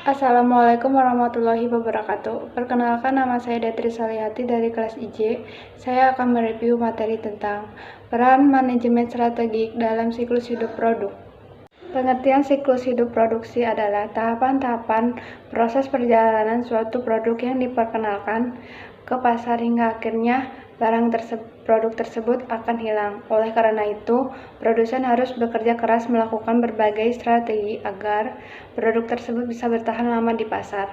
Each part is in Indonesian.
Assalamualaikum warahmatullahi wabarakatuh. Perkenalkan, nama saya Datri Salihati dari kelas IJ. Saya akan mereview materi tentang peran manajemen strategik dalam siklus hidup produk. Pengertian siklus hidup produksi adalah tahapan-tahapan proses perjalanan suatu produk yang diperkenalkan ke pasar hingga akhirnya produk tersebut akan hilang. Oleh karena itu, produsen harus bekerja keras melakukan berbagai strategi agar produk tersebut bisa bertahan lama di pasar.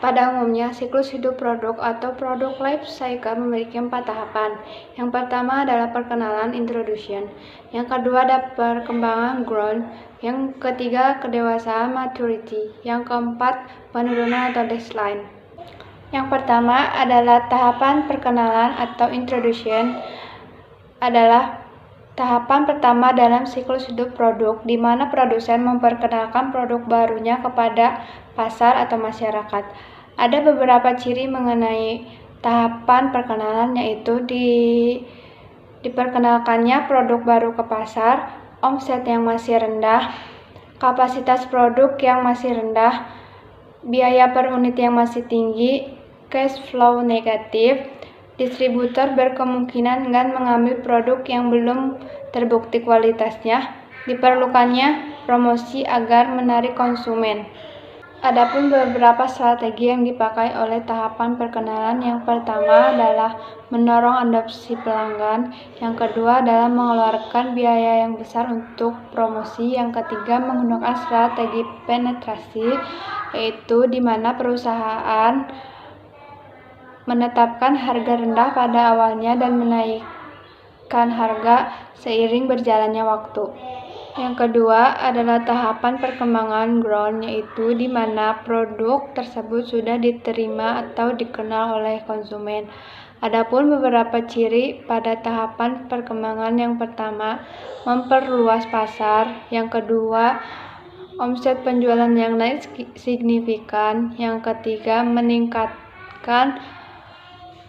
Pada umumnya, siklus hidup produk atau product life cycle memiliki 4 tahapan. Yang pertama adalah perkenalan (introduction), yang kedua ada perkembangan (growth), yang ketiga kedewasaan (maturity), yang keempat penurunan atau decline. Yang pertama adalah tahapan perkenalan atau introduction, adalah tahapan pertama dalam siklus hidup produk, di mana produsen memperkenalkan produk barunya kepada pasar atau masyarakat. Ada beberapa ciri mengenai tahapan perkenalan, yaitu diperkenalkannya produk baru ke pasar, omset yang masih rendah, kapasitas produk yang masih rendah, biaya per unit yang masih tinggi, cash flow negatif, distributor berkemungkinan enggan mengambil produk yang belum terbukti kualitasnya, diperlukannya promosi agar menarik konsumen. Adapun beberapa strategi yang dipakai oleh tahapan perkenalan, yang pertama adalah mendorong adopsi pelanggan, yang kedua adalah mengeluarkan biaya yang besar untuk promosi, yang ketiga menggunakan strategi penetrasi, yaitu di mana perusahaan menetapkan harga rendah pada awalnya dan menaikkan harga seiring berjalannya waktu. Yang kedua adalah tahapan perkembangan (growth), yaitu di mana produk tersebut sudah diterima atau dikenal oleh konsumen. Adapun beberapa ciri pada tahapan perkembangan, yang pertama memperluas pasar, yang kedua omset penjualan yang naik signifikan, yang ketiga meningkatkan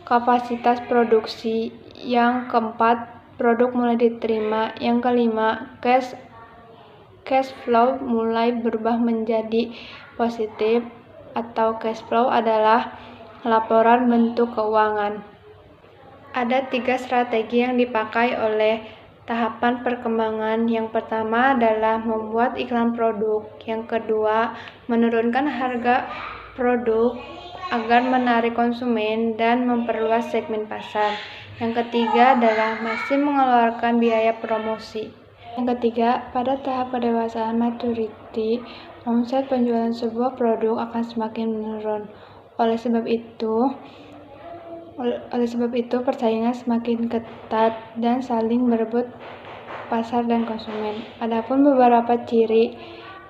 kapasitas produksi, yang keempat produk mulai diterima, yang kelima cash flow mulai berubah menjadi positif, atau cash flow adalah laporan bentuk keuangan. Ada 3 strategi yang dipakai oleh tahapan perkembangan. Yang pertama adalah membuat iklan produk, yang kedua menurunkan harga produk agar menarik konsumen dan memperluas segmen pasar. Yang ketiga adalah masih mengeluarkan biaya promosi. Yang ketiga, pada tahap kedewasaan (maturity), omset penjualan sebuah produk akan semakin menurun. Oleh sebab itu, persaingan semakin ketat dan saling berebut pasar dan konsumen. Adapun beberapa ciri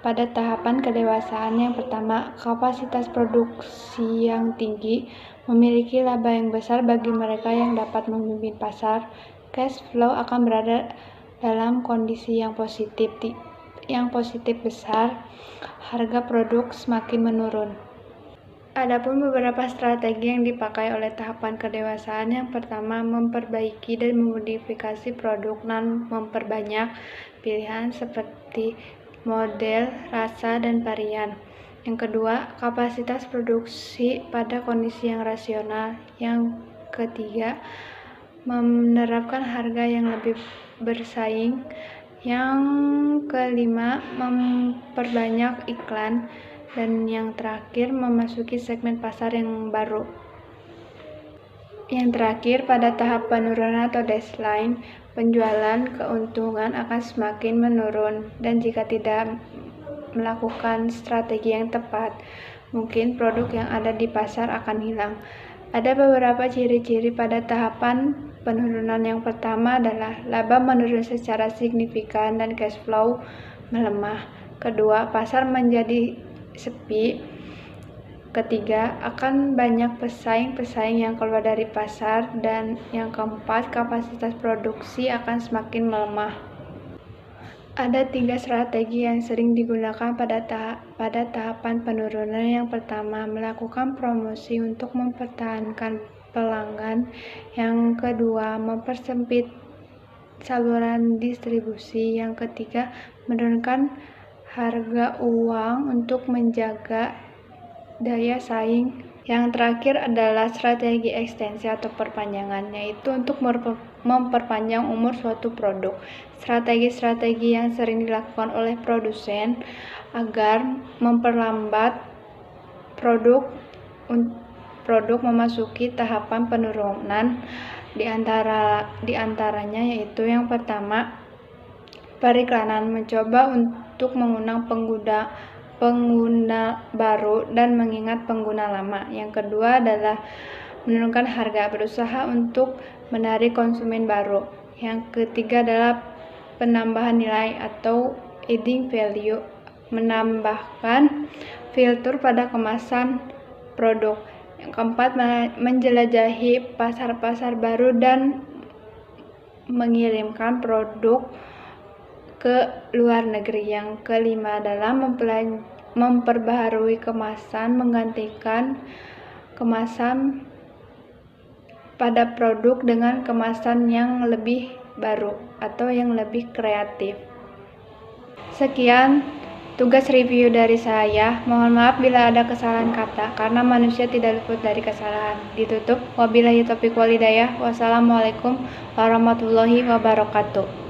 pada tahapan kedewasaan, yang pertama, kapasitas produksi yang tinggi, memiliki laba yang besar bagi mereka yang dapat memimpin pasar, cash flow akan berada dalam kondisi yang positif besar, harga produk semakin menurun. Adapun beberapa strategi yang dipakai oleh tahapan kedewasaan, yang pertama memperbaiki dan memodifikasi produk dan memperbanyak pilihan seperti model, rasa, dan varian. Yang kedua, kapasitas produksi pada kondisi yang rasional. Yang ketiga, menerapkan harga yang lebih bersaing. Yang kelima, memperbanyak iklan. Dan yang terakhir, memasuki segmen pasar yang baru. Yang terakhir, pada tahap penurunan atau decline, penjualan keuntungan akan semakin menurun, dan jika tidak melakukan strategi yang tepat, mungkin produk yang ada di pasar akan hilang. Ada beberapa ciri-ciri pada tahapan penurunan. Yang pertama adalah laba menurun secara signifikan dan cash flow melemah. Kedua, pasar menjadi sepi. Ketiga, akan banyak pesaing yang keluar dari pasar. Dan yang keempat, kapasitas produksi akan semakin melemah. Ada 3 strategi yang sering digunakan pada tahapan penurunan. Yang pertama, melakukan promosi untuk mempertahankan pelanggan. Yang kedua, mempersempit saluran distribusi. Yang ketiga, menurunkan harga uang untuk menjaga daya saing. Yang terakhir adalah strategi ekstensi atau perpanjangan, yaitu untuk memperpanjang umur suatu produk. Strategi-strategi yang sering dilakukan oleh produsen agar memperlambat produk memasuki tahapan penurunan di antaranya yaitu yang pertama, periklanan, mencoba untuk mengundang pengguna baru dan mengingat pengguna lama. Yang kedua adalah menurunkan harga, berusaha untuk menarik konsumen baru. Yang ketiga adalah penambahan nilai atau adding value, menambahkan fitur pada kemasan produk. Yang keempat, menjelajahi pasar-pasar baru dan mengirimkan produk ke luar negeri. Yang kelima adalah memperbaharui kemasan, menggantikan kemasan pada produk dengan kemasan yang lebih baru atau yang lebih kreatif. Sekian tugas review dari saya. Mohon maaf bila ada kesalahan kata, karena manusia tidak luput dari kesalahan. Ditutup. Wabillahi taufiq wal hidayah. Wassalamualaikum warahmatullahi wabarakatuh.